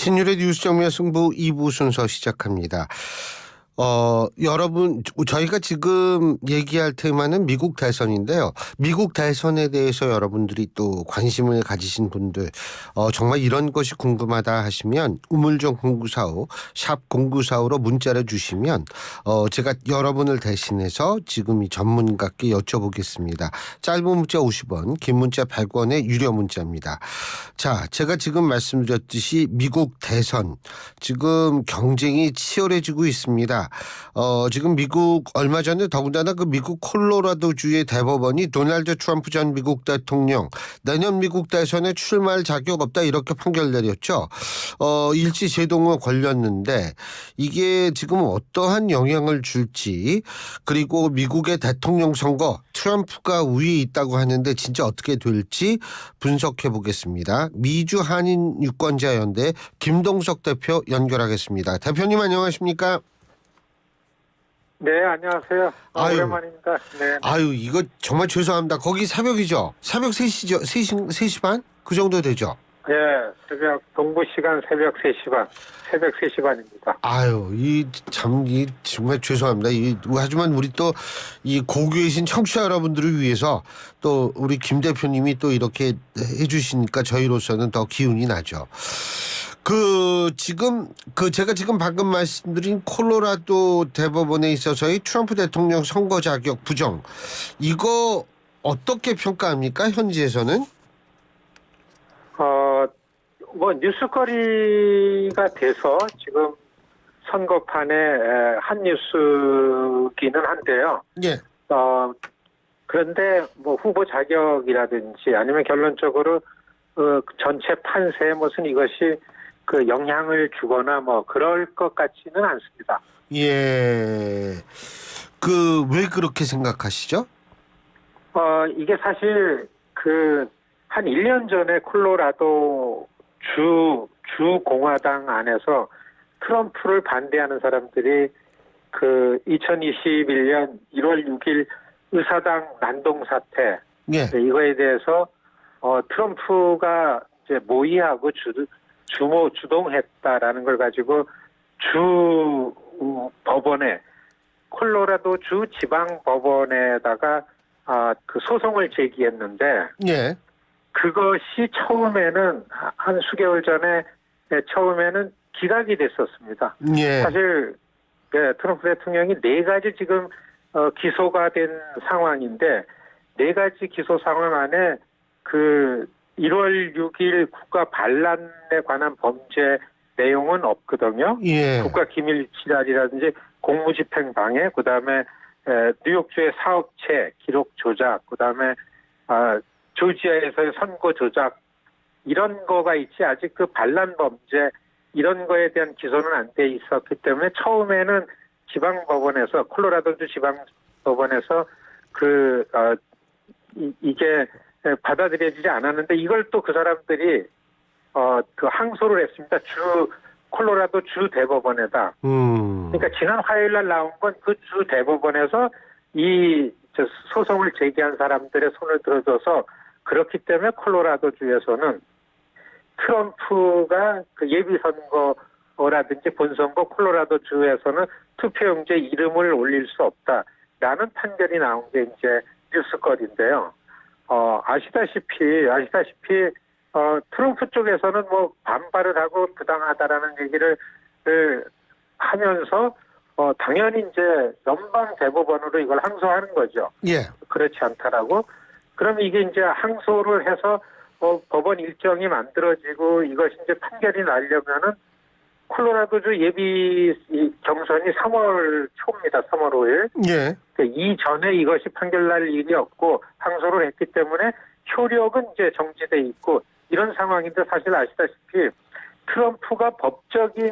신율의 뉴스 정면 승부 2부 순서 시작합니다. 여러분, 저희가 지금 얘기할 테마는 미국 대선인데요. 미국 대선에 대해서 여러분들이 또 관심을 가지신 분들, 정말 이런 것이 궁금하다 하시면 우물정 0945, 샵 0945로 문자를 주시면, 제가 여러분을 대신해서 지금 이 전문가께 여쭤보겠습니다. 짧은 문자 50원, 긴 문자 100원의 유료 문자입니다. 자, 제가 지금 말씀드렸듯이 미국 대선, 지금 경쟁이 치열해지고 있습니다. 지금 미국 얼마 전에 더군다나 그 미국 콜로라도주의 대법원이 도널드 트럼프 전 미국 대통령 내년 미국 대선에 출마할 자격 없다 이렇게 판결 내렸죠. 일시 제동을 걸렸는데 이게 지금 어떠한 영향을 줄지, 그리고 미국의 대통령 선거 트럼프가 우위에 있다고 하는데 진짜 어떻게 될지 분석해 보겠습니다. 미주 한인 유권자 연대 김동석 대표 연결하겠습니다. 대표님 안녕하십니까? 네, 안녕하세요. 오랜만입니다. 네. 아유, 이거 정말 죄송합니다. 거기 새벽이죠? 새벽 3시죠? 3시 반? 그 정도 되죠? 예, 새벽, 동부 시간 새벽 3시 반, 새벽 3시 반입니다. 아유, 정말 죄송합니다. 하지만 우리 또 이 고교이신 청취자 여러분들을 위해서 또 우리 김 대표님이 또 이렇게 해주시니까 저희로서는 더 기운이 나죠. 제가 지금 방금 말씀드린 콜로라도 대법원에 있어서의 트럼프 대통령 선거 자격 부정, 이거 어떻게 평가합니까? 현지에서는? 뉴스거리가 돼서 지금 선거판에 한 뉴스기는 한데요. 예. 그런데 뭐 후보 자격이라든지 아니면 결론적으로 전체 판세에 무슨 이것이 그 영향을 주거나 뭐 그럴 것 같지는 않습니다. 예. 왜 그렇게 생각하시죠? 이게 사실 한 1년 전에 콜로라도 주 공화당 안에서 트럼프를 반대하는 사람들이 2021년 1월 6일 의사당 난동 사태, 예. 이거에 대해서 트럼프가 이제 모의하고 주동했다라는 걸 가지고 주 법원에, 콜로라도 주 지방 법원에다가 소송을 제기했는데, 예. 그것이 처음에는 한 수개월 전에 처음에는 기각이 됐었습니다. 예. 사실 트럼프 대통령이 4가지 지금 기소가 된 상황인데, 4가지 기소 상황 안에 1월 6일 국가 반란에 관한 범죄 내용은 없거든요. 예. 국가 기밀 지랄이라든지 공무집행 방해, 그다음에 뉴욕주의 사업체 기록 조작, 그다음에 조지아에서의 선거 조작, 이런 거가 있지 아직 반란 범죄 이런 거에 대한 기소는 안 돼 있었기 때문에 처음에는 지방법원에서, 콜로라도주 지방법원에서 이게 받아들여지지 않았는데, 이걸 또 그 사람들이 항소를 했습니다. 콜로라도 주 대법원에다. 그러니까 지난 화요일 날 나온 건 그 주 대법원에서 소송을 제기한 사람들의 손을 들어줘서, 그렇기 때문에 콜로라도주에서는 트럼프가 예비선거라든지 본선거 콜로라도주에서는 투표용지에 이름을 올릴 수 없다라는 판결이 나온 게 이제 뉴스거리인데요. 아시다시피 트럼프 쪽에서는 뭐 반발을 하고 부당하다라는 얘기를 하면서 당연히 이제 연방 대법원으로 이걸 항소하는 거죠. 예. 그렇지 않다라고. 그럼 이게 이제 항소를 해서 법원 일정이 만들어지고 이것이 이제 판결이 나려면은 콜로라도주 예비 경선이 3월 초입니다. 3월 5일. 예. 이전에 이것이 판결 날 일이 없고 항소를 했기 때문에 효력은 이제 정지돼 있고 이런 상황인데, 사실 아시다시피 트럼프가 법적인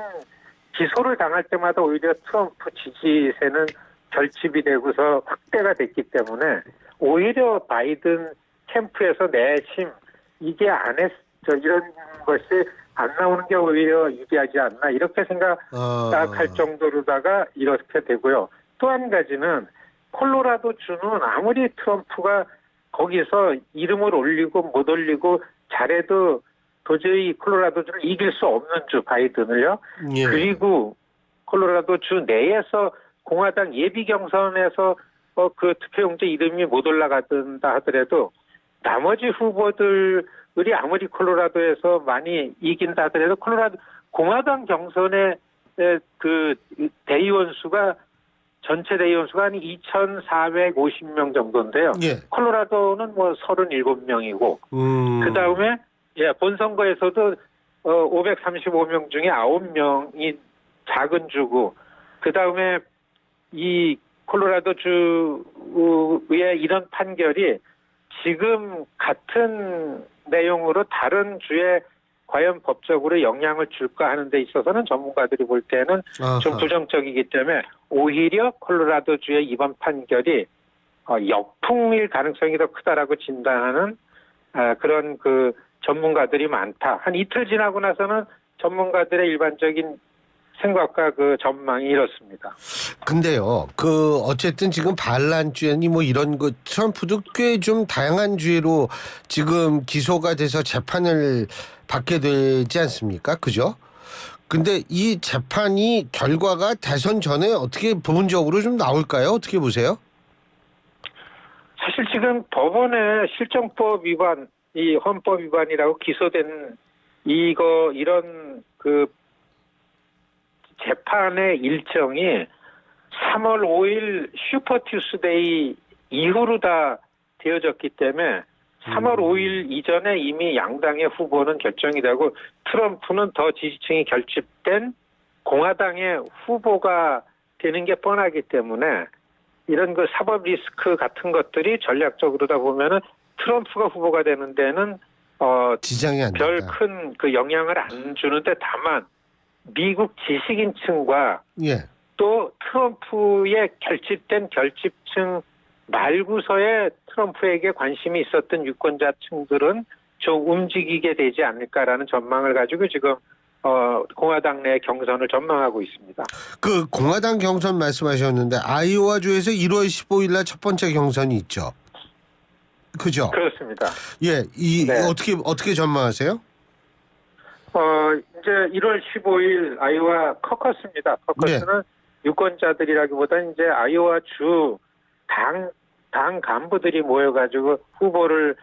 기소를 당할 때마다 오히려 트럼프 지지세는 결집이 되고서 확대가 됐기 때문에 오히려 바이든 캠프에서 내심 이게 이런 것이 안 나오는 게 오히려 유리하지 않나, 이렇게 생각할 정도로다가 이렇게 되고요. 또 한 가지는 콜로라도주는 아무리 트럼프가 거기서 이름을 올리고 못 올리고 잘해도 도저히 콜로라도주를 이길 수 없는 주 바이든을요. 예. 그리고 콜로라도주 내에서 공화당 예비 경선에서 그 투표용지 이름이 못 올라가든다 하더라도 나머지 후보들이 아무리 콜로라도에서 많이 이긴다 하더라도 공화당 경선의 그 대의원 수가 전체 대의원 수가 한 2,450명 정도인데요. 예. 콜로라도는 뭐 37명이고 그 다음에 본선거에서도 535명 중에 9명이 작은 주고 그 다음에 이 콜로라도 주의 이런 판결이 지금 같은 내용으로 다른 주에 과연 법적으로 영향을 줄까 하는 데 있어서는 전문가들이 볼 때는 좀 아하. 부정적이기 때문에 오히려 콜로라도 주의 이번 판결이 역풍일 가능성이 더 크다라고 진단하는 그런 그 전문가들이 많다. 한 이틀 지나고 나서는 전문가들의 일반적인 생각과 그 전망이 이렇습니다. 근데요, 어쨌든 지금 반란죄니 뭐 이런 거, 트럼프도 꽤 좀 다양한 죄로 지금 기소가 돼서 재판을 받게 되지 않습니까? 그죠? 근데 이 재판이 결과가 대선 전에 어떻게 부분적으로 좀 나올까요? 어떻게 보세요? 사실 지금 법원의 실정법 위반, 이 헌법 위반이라고 기소된 이런 그 재판의 일정이 3월 5일 슈퍼 투스데이 이후로 다 되어졌기 때문에 3월 5일 이전에 이미 양당의 후보는 결정이 되고 트럼프는 더 지지층이 결집된 공화당의 후보가 되는 게 뻔하기 때문에 이런 그 사법 리스크 같은 것들이 전략적으로다 보면은 트럼프가 후보가 되는 데는 지장이 안 별 된다. 큰 그 영향을 안 주는데 다만 미국 지식인층과 예. 또 트럼프의 결집된 결집층 말고서의 트럼프에게 관심이 있었던 유권자층들은 좀 움직이게 되지 않을까라는 전망을 가지고 지금 공화당 내 경선을 전망하고 있습니다. 그 공화당 경선 말씀하셨는데 아이오와주에서 1월 15일 날 첫 번째 경선이 있죠. 그죠? 그렇습니다. 예. 네. 어떻게 전망하세요? 이제 1월 15일 아이오와 커커스입니다. 커커스는 유권자들이라기보다는 이제 아이오와 주 당 간부들이 모여가지고 후보를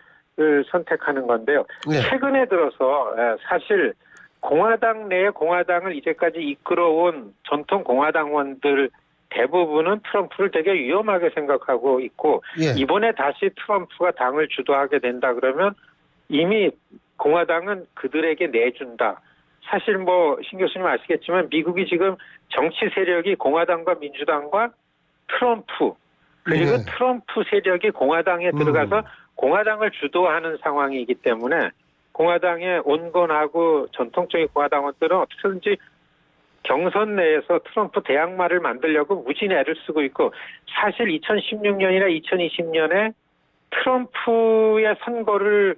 선택하는 건데요. 네. 최근에 들어서 사실 공화당 내에 공화당을 이제까지 이끌어온 전통 공화당원들 대부분은 트럼프를 되게 위험하게 생각하고 있고 예. 이번에 다시 트럼프가 당을 주도하게 된다 그러면 이미 공화당은 그들에게 내준다. 사실 뭐 신 교수님 아시겠지만 미국이 지금 정치 세력이 공화당과 민주당과 트럼프 그리고 네. 트럼프 세력이 공화당에 들어가서 공화당을 주도하는 상황이기 때문에 공화당의 온건하고 전통적인 공화당원들은 어떻게든지 경선 내에서 트럼프 대항마를 만들려고 무진 애를 쓰고 있고 사실 2016년이나 2020년에 트럼프의 선거를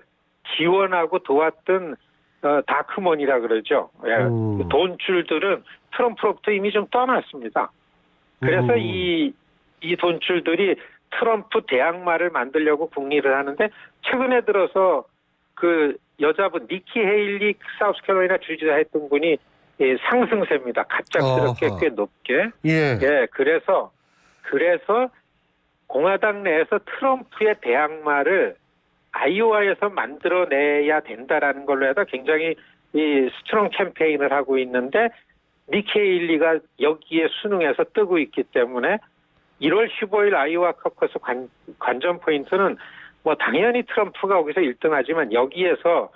지원하고 도왔던 다크먼이라 그러죠. 돈줄들은 트럼프로부터 이미 좀 떠났습니다. 그래서 이 돈줄들이 트럼프 대항마를 만들려고 궁리를 하는데 최근에 들어서 그 여자분 니키 헤일리 사우스캐롤라이나 주지사 했던 분이 상승세입니다. 갑작스럽게 꽤 높게. 예. 예, 그래서 공화당 내에서 트럼프의 대항마를 아이오와에서 만들어내야 된다라는 걸로 해서 굉장히 이 스트롱 캠페인을 하고 있는데 니키 헤일리가 여기에 순응해서 뜨고 있기 때문에 1월 15일 아이오와 커커스 관전 포인트는 뭐 당연히 트럼프가 거기서 1등하지만 여기에서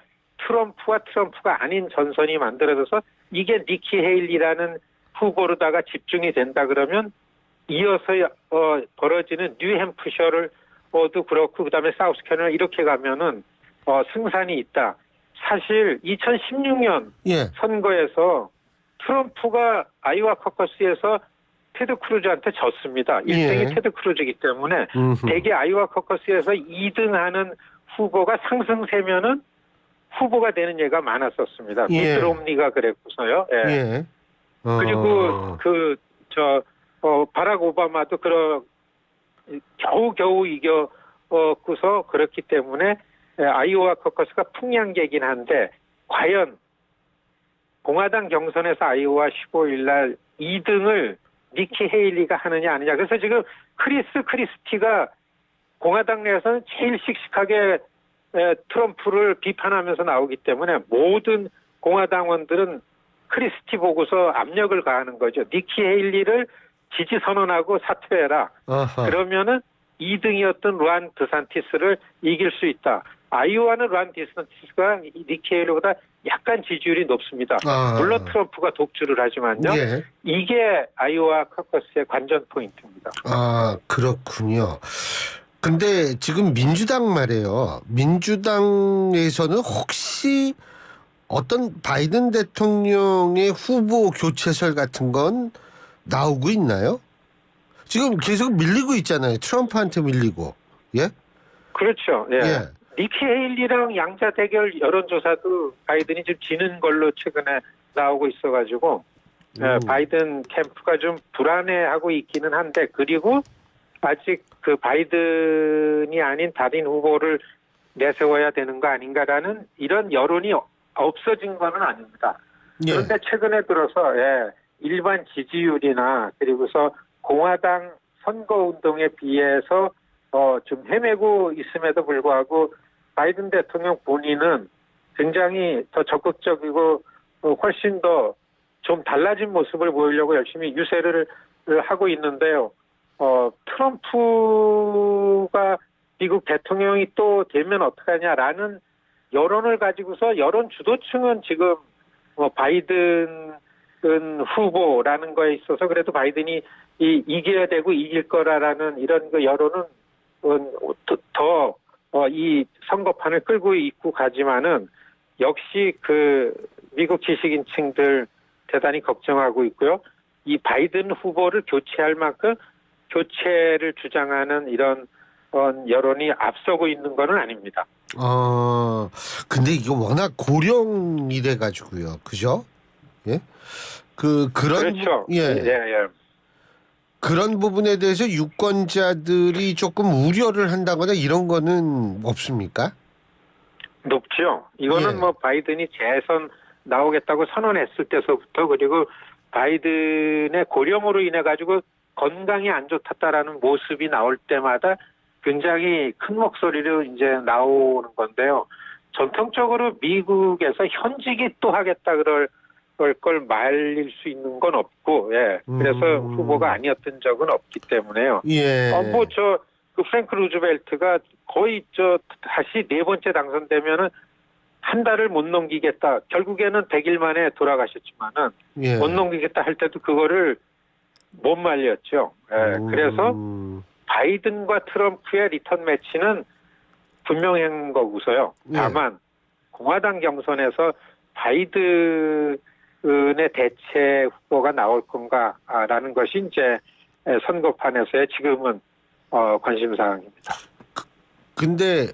트럼프와 트럼프가 아닌 전선이 만들어져서 이게 니키 헤일리라는 후보로다가 집중이 된다 그러면 이어서 벌어지는 뉴햄프셔도 그렇고 그다음에 사우스캐롤라이나 이렇게 가면은 승산이 있다. 사실 2016년 예. 선거에서 트럼프가 아이오와 커커스에서 테드 크루즈한테 졌습니다. 1등이 예. 테드 크루즈이기 때문에 대개 아이오와 커커스에서 2등하는 후보가 상승세면은 후보가 되는 예가 많았었습니다. 예. 미트 롬니가 그랬고서요. 예. 예. 그리고 바락 오바마도 겨우 이겨고서 그렇기 때문에 아이오와 커커스가 풍량계긴 한데 과연 공화당 경선에서 아이오와 15일 날 2등을 니키 헤일리가 하느냐 아니냐. 그래서 지금 크리스 크리스티가 공화당 내에서는 제일 씩씩하게 트럼프를 비판하면서 나오기 때문에 모든 공화당원들은 크리스티 보고서 압력을 가하는 거죠. 니키 헤일리를 지지 선언하고 사퇴해라. 아하. 그러면은 2등이었던 루안 드산티스를 이길 수 있다. 아이오와는 루안 드산티스가 니키 헤일리보다 약간 지지율이 높습니다. 아. 물론 트럼프가 독주를 하지만요. 예. 이게 아이오와 커커스의 관전 포인트입니다. 아, 그렇군요. 근데 지금 민주당 말이에요. 민주당에서는 혹시 어떤 바이든 대통령의 후보 교체설 같은 건 나오고 있나요? 지금 계속 밀리고 있잖아요. 트럼프한테 밀리고. 예? 그렇죠. 예. 예. 니키 헤일리랑 양자 대결 여론조사도 바이든이 좀 지는 걸로 최근에 나오고 있어가지고 바이든 캠프가 좀 불안해하고 있기는 한데, 그리고 아직 그 바이든이 아닌 다른 후보를 내세워야 되는 거 아닌가라는 이런 여론이 없어진 거는 아닙니다. 예. 그런데 최근에 들어서 일반 지지율이나 그리고서 공화당 선거운동에 비해서 좀 헤매고 있음에도 불구하고 바이든 대통령 본인은 굉장히 더 적극적이고 훨씬 더 좀 달라진 모습을 보이려고 열심히 유세를 하고 있는데요. 트럼프가 미국 대통령이 또 되면 어떡하냐라는 여론을 가지고서 여론 주도층은 지금 바이든 후보라는 거에 있어서 그래도 바이든이 이겨야 되고 이길 거라라는 이런 그 여론은 더 이 선거판을 끌고 있고 가지만은 역시 그 미국 지식인층들 대단히 걱정하고 있고요. 이 바이든 후보를 교체할 만큼 교체를 주장하는 이런 여론이 앞서고 있는 거는 아닙니다. 근데 이거 워낙 고령이래 가지고요. 그죠? 예? 그런 그렇죠. 예. 그런 부분에 대해서 유권자들이 조금 우려를 한다거나 이런 거는 없습니까? 높죠. 이거는 예. 뭐 바이든이 재선 나오겠다고 선언했을 때서부터, 그리고 바이든의 고령으로 인해 가지고 건강이 안 좋다라는 모습이 나올 때마다 굉장히 큰 목소리로 이제 나오는 건데요. 전통적으로 미국에서 현직이 또 하겠다 그럴 걸 말릴 수 있는 건 없고, 그래서 후보가 아니었던 적은 없기 때문에요. 예. 그 프랭크 루즈벨트가 거의 다시 네 번째 당선되면은 한 달을 못 넘기겠다. 결국에는 100일 만에 돌아가셨지만은 예. 못 넘기겠다 할 때도 그거를 못 말렸죠. 그래서 바이든과 트럼프의 리턴 매치는 분명한 거고서요. 다만 공화당 경선에서 바이든의 대체 후보가 나올 건가라는 것이 이제 선거판에서의 지금은 관심 사항입니다. 근데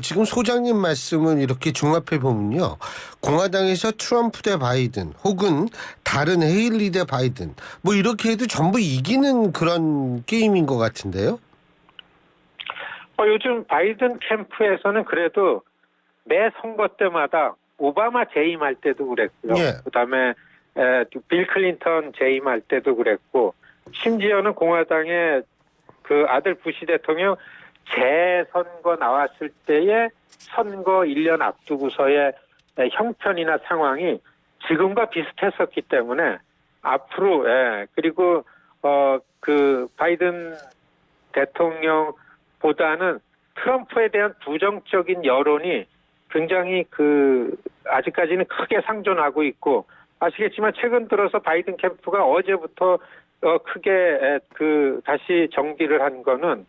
지금 소장님 말씀은 이렇게 종합해 보면요. 공화당에서 트럼프 대 바이든 혹은 다른 헤일리 대 바이든 뭐 이렇게 해도 전부 이기는 그런 게임인 것 같은데요. 요즘 바이든 캠프에서는 그래도 매 선거 때마다 오바마 재임할 때도 그랬고요. 그다음에 빌 클린턴 재임할 때도 그랬고, 심지어는 공화당의 그 아들 부시 대통령 재선거 나왔을 때의 선거 1년 앞두고서의 형편이나 상황이 지금과 비슷했었기 때문에 앞으로 그리고 그 바이든 대통령보다는 트럼프에 대한 부정적인 여론이 굉장히 아직까지는 크게 상존하고 있고, 아시겠지만 최근 들어서 바이든 캠프가 어제부터 크게 다시 정비를 한 거는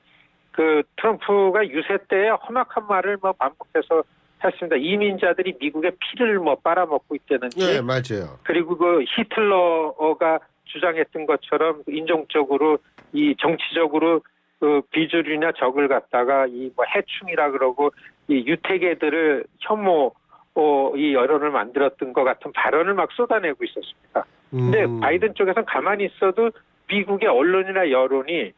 트럼프가 유세 때 험악한 말을 반복해서 했습니다. 이민자들이 미국의 피를 빨아먹고 있다는지. 네, 맞아요. 그리고 히틀러가 주장했던 것처럼 인종적으로 정치적으로 비주류나 적을 갖다가 해충이라 그러고 이 유태계들을 혐오 이 여론을 만들었던 것 같은 발언을 막 쏟아내고 있었습니다. 근데 바이든 쪽에서는 가만히 있어도 미국의 언론이나 여론이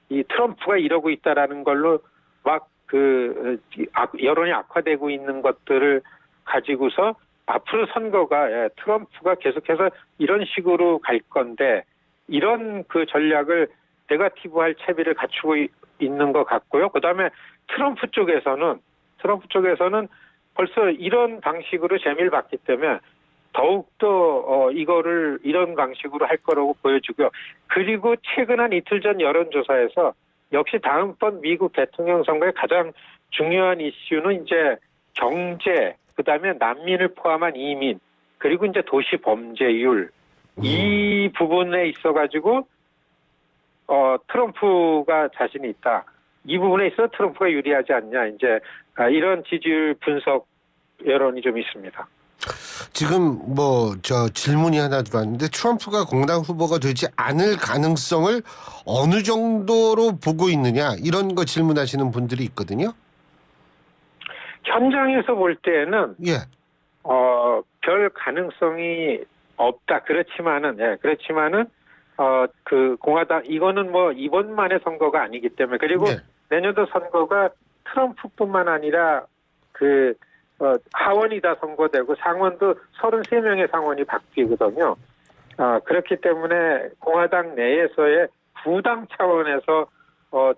이 트럼프가 이러고 있다라는 걸로 막 여론이 악화되고 있는 것들을 가지고서 앞으로 선거가 트럼프가 계속해서 이런 식으로 갈 건데 이런 그 전략을 네거티브할 채비를 갖추고 있는 것 같고요. 그다음에 트럼프 쪽에서는 벌써 이런 방식으로 재미를 봤기 때문에 더욱더 이거를 이런 방식으로 할 거라고 보여주고요. 그리고 최근 한 이틀 전 여론조사에서 역시 다음번 미국 대통령 선거의 가장 중요한 이슈는 이제 경제, 그다음에 난민을 포함한 이민, 그리고 이제 도시 범죄율 이 부분에 있어가지고 트럼프가 자신이 있다. 이 부분에 있어 트럼프가 유리하지 않냐. 이제 이런 지지율 분석 여론이 좀 있습니다. 지금 질문이 하나 들어왔는데 트럼프가 공당 후보가 되지 않을 가능성을 어느 정도로 보고 있느냐 이런 거 질문하시는 분들이 있거든요. 현장에서 볼 때는 예. 별 가능성이 없다. 그렇지만은 그 공화당 이거는 뭐 이번만의 선거가 아니기 때문에 그리고 네. 내년도 선거가 트럼프뿐만 아니라 하원이 다 선거되고 상원도 33명의 상원이 바뀌거든요. 그렇기 때문에 공화당 내에서의 구당 차원에서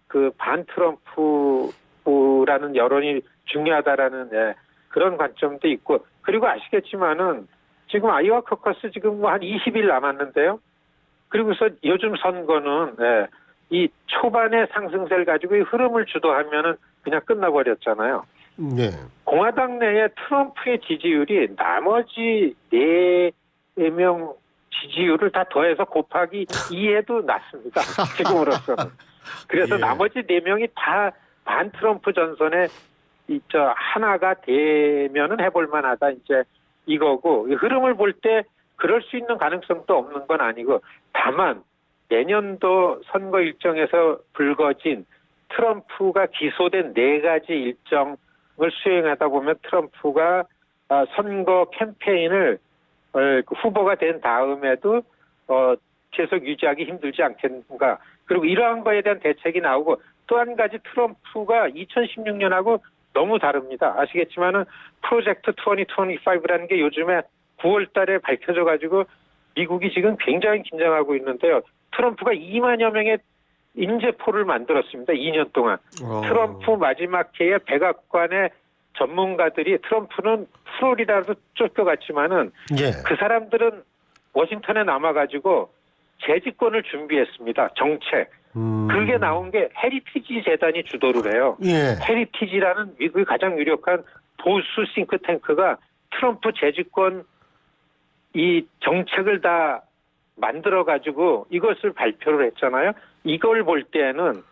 그 반 트럼프라는 여론이 중요하다라는 그런 관점도 있고 그리고 아시겠지만은 지금 아이오와 커커스 지금 뭐 한 20일 남았는데요. 그리고서 요즘 선거는 이 초반의 상승세를 가지고 이 흐름을 주도하면은 그냥 끝나버렸잖아요. 네. 공화당 내에 트럼프의 지지율이 나머지 4명 지지율을 다 더해서 곱하기 2에도 낮습니다. 지금으로서는. 그래서 예. 나머지 4명이 다 반 트럼프 전선에 하나가 되면은 해볼 만하다. 이제 이거고, 이 흐름을 볼 때 그럴 수 있는 가능성도 없는 건 아니고, 다만 내년도 선거 일정에서 불거진 트럼프가 기소된 4가지 일정을 수행하다 보면 트럼프가 선거 캠페인을 후보가 된 다음에도 계속 유지하기 힘들지 않겠는가. 그리고 이러한 거에 대한 대책이 나오고 또 한 가지 트럼프가 2016년하고 너무 다릅니다. 아시겠지만은 프로젝트 2025라는 게 요즘에 9월 달에 밝혀져 가지고 미국이 지금 굉장히 긴장하고 있는데요. 트럼프가 2만여 명의 인재포를 만들었습니다. 2년 동안. 트럼프 마지막 해에 백악관의 전문가들이 트럼프는 플로리다로 쫓겨갔지만은 예. 그 사람들은 워싱턴에 남아가지고 재집권을 준비했습니다. 정책. 그게 나온 게 헤리티지 재단이 주도를 해요. 예. 헤리티지라는 미국의 가장 유력한 보수 싱크탱크가 트럼프 재집권 이 정책을 다 만들어가지고 이것을 발표를 했잖아요. 이걸 볼 때는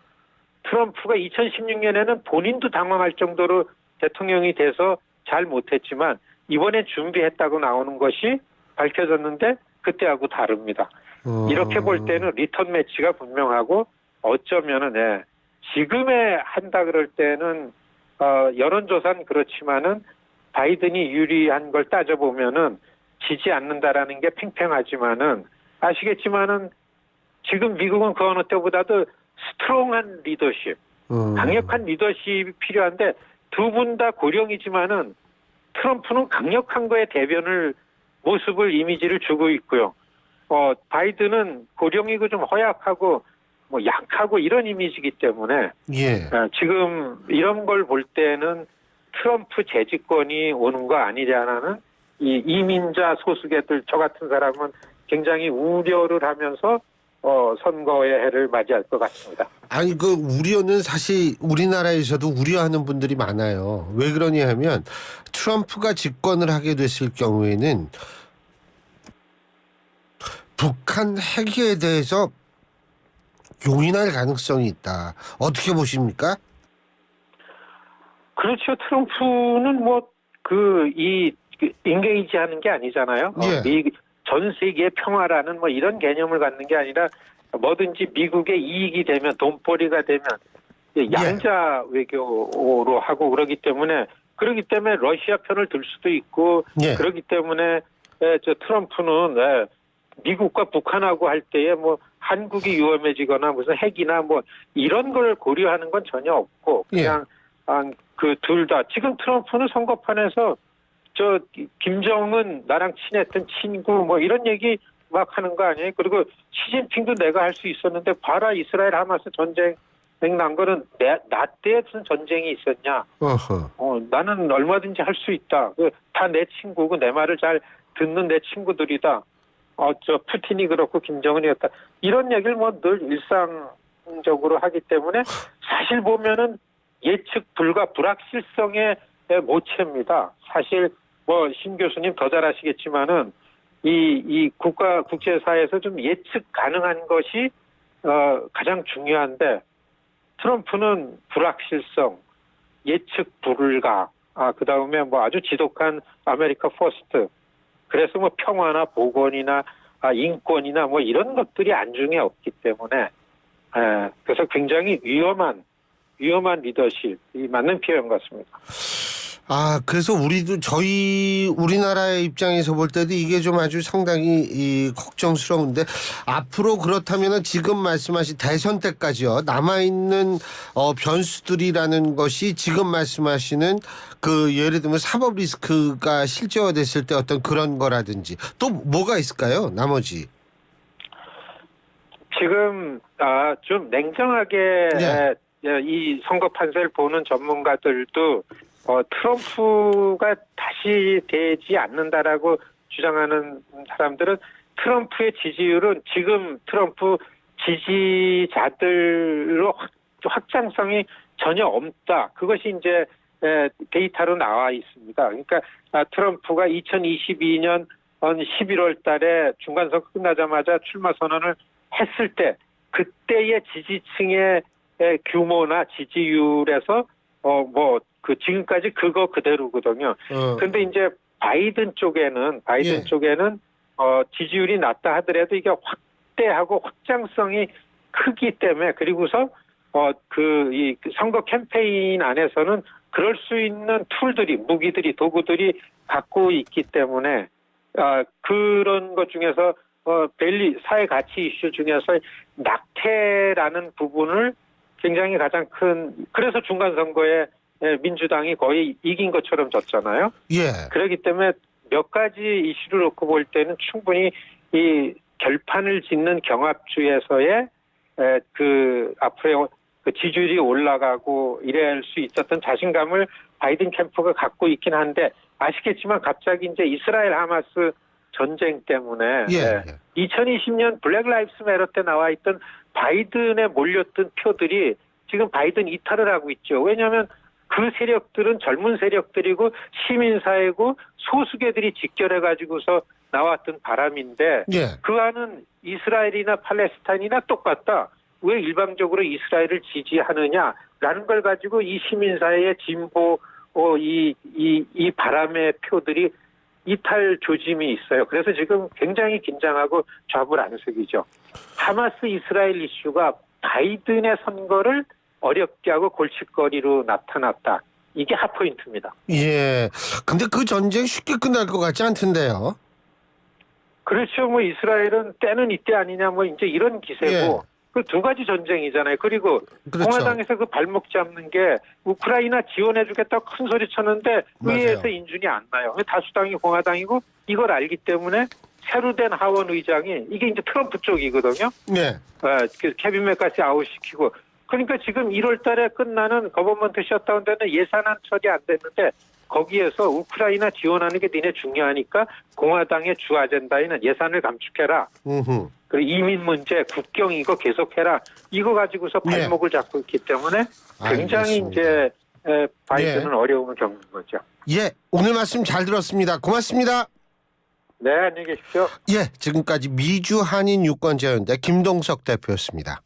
트럼프가 2016년에는 본인도 당황할 정도로 대통령이 돼서 잘 못했지만 이번에 준비했다고 나오는 것이 밝혀졌는데 그때하고 다릅니다. 이렇게 볼 때는 리턴 매치가 분명하고 어쩌면은 지금에 한다 그럴 때는 여론조사는 그렇지만은 바이든이 유리한 걸 따져보면은 지지 않는다라는 게 팽팽하지만은 아시겠지만은 지금 미국은 그 어느 때보다도 스트롱한 리더십, 강력한 리더십이 필요한데 두 분 다 고령이지만은 트럼프는 강력한 거에 대변을 모습을 이미지를 주고 있고요. 바이든은 고령이고 좀 허약하고 뭐 약하고 이런 이미지이기 때문에 예. 지금 이런 걸 볼 때는 트럼프 재집권이 오는 거 아니냐는 이 이민자 소수계들 저 같은 사람은 굉장히 우려를 하면서 선거의 해를 맞이할 것 같습니다. 아니 그 우려는 사실 우리나라에서도 우려하는 분들이 많아요. 왜 그러냐 하면 트럼프가 집권을 하게 됐을 경우에는 북한 핵에 대해서 용인할 가능성이 있다. 어떻게 보십니까? 그렇죠. 트럼프는 인게이지 하는 게 아니잖아요. 예. 전 세계의 평화라는 뭐 이런 개념을 갖는 게 아니라 뭐든지 미국의 이익이 되면 돈벌이가 되면 양자 외교로 하고 그러기 때문에 러시아 편을 들 수도 있고 예. 그러기 때문에 트럼프는 미국과 북한하고 할 때에 뭐 한국이 위험해지거나 무슨 핵이나 뭐 이런 걸 고려하는 건 전혀 없고 그냥 그 둘 다 지금 트럼프는 선거판에서 김정은 나랑 친했던 친구 뭐 이런 얘기 막 하는 거 아니에요? 그리고 시진핑도 내가 할 수 있었는데 봐라 이스라엘 하마스 전쟁 난 거는 나 때에 무슨 전쟁이 있었냐? 나는 얼마든지 할 수 있다. 다 내 친구고 내 말을 잘 듣는 내 친구들이다. 푸틴이 그렇고 김정은이었다. 이런 얘기를 뭐 늘 일상적으로 하기 때문에 사실 보면은 예측 불가 불확실성의 모체입니다. 사실 뭐 신 교수님 더 잘 아시겠지만은 이 국제사회에서 좀 예측 가능한 것이 가장 중요한데 트럼프는 불확실성, 예측 불가, 그다음에 뭐 아주 지독한 아메리카 퍼스트. 그래서 뭐 평화나 보건이나 인권이나 뭐 이런 것들이 안중에 없기 때문에 그래서 굉장히 위험한 리더십이 맞는 표현 같습니다. 그래서 우리나라의 입장에서 볼 때도 이게 좀 아주 상당히 걱정스러운데 앞으로 그렇다면은 지금 말씀하신 대선 때까지요 남아있는 변수들이라는 것이 지금 말씀하시는 예를 들면 사법 리스크가 실제화됐을 때 어떤 그런 거라든지 또 뭐가 있을까요? 나머지. 지금 좀 냉정하게 이 선거 판세를 보는 전문가들도 트럼프가 다시 되지 않는다라고 주장하는 사람들은 트럼프의 지지율은 지금 트럼프 지지자들로 확장성이 전혀 없다. 그것이 이제 데이터로 나와 있습니다. 그러니까 트럼프가 2022년 11월 달에 중간선거 끝나자마자 출마 선언을 했을 때 그때의 지지층의 규모나 지지율에서 지금까지 그거 그대로거든요. 근데 이제 바이든 쪽에는 지지율이 낮다 하더라도 이게 확대하고 확장성이 크기 때문에 그리고서 이 선거 캠페인 안에서는 그럴 수 있는 툴들이 무기들이 도구들이 갖고 있기 때문에 그런 것 중에서 사회 가치 이슈 중에서 낙태라는 부분을 굉장히 가장 그래서 중간선거에 민주당이 거의 이긴 것처럼 졌잖아요. 그렇기 때문에 몇 가지 이슈를 놓고 볼 때는 충분히 이 결판을 짓는 경합주에서의 앞으로 지지율이 올라가고 이럴 수 있었던 자신감을 바이든 캠프가 갖고 있긴 한데 아시겠지만 갑자기 이제 이스라엘 하마스 전쟁 때문에 2020년 블랙 라이브스 매터 때 나와 있던 바이든에 몰렸던 표들이 지금 바이든 이탈을 하고 있죠. 왜냐하면 그 세력들은 젊은 세력들이고 시민사회고 소수계들이 직결해가지고서 나왔던 바람인데 그 안은 이스라엘이나 팔레스타인이나 똑같다. 왜 일방적으로 이스라엘을 지지하느냐라는 걸 가지고 이 시민사회의 진보 이 바람의 표들이 이탈 조짐이 있어요. 그래서 지금 굉장히 긴장하고 좌불안석이죠. 하마스 이스라엘 이슈가 바이든의 선거를 어렵게 하고 골칫거리로 나타났다. 이게 핫포인트입니다. 근데 그 전쟁 쉽게 끝날 것 같지 않던데요. 그렇죠. 뭐 이스라엘은 때는 이때 아니냐 뭐 이제 이런 기세고 그 두 가지 전쟁이잖아요. 그리고 공화당에서 그 발목 잡는 게 우크라이나 지원해주겠다고 큰 소리 쳤는데 의회에서 인준이 안 나요. 다수당이 공화당이고 이걸 알기 때문에 새로 된 하원 의장이 이게 이제 트럼프 쪽이거든요. 케빈 맥카시 아웃시키고 그러니까 지금 1월 달에 끝나는 거버먼트 셧다운 때는 예산안 처리 안 됐는데 거기에서 우크라이나 지원하는 게 니네 중요하니까 공화당의 주 아젠다에는 예산을 감축해라. 그리고 이민 문제, 국경 이거 계속해라. 이거 가지고서 발목을 잡고 있기 때문에 굉장히 이제 바이든은 어려움을 겪는 거죠. 오늘 말씀 잘 들었습니다. 고맙습니다. 네, 안녕히 계십시오. 지금까지 미주 한인 유권자연대 김동석 대표였습니다.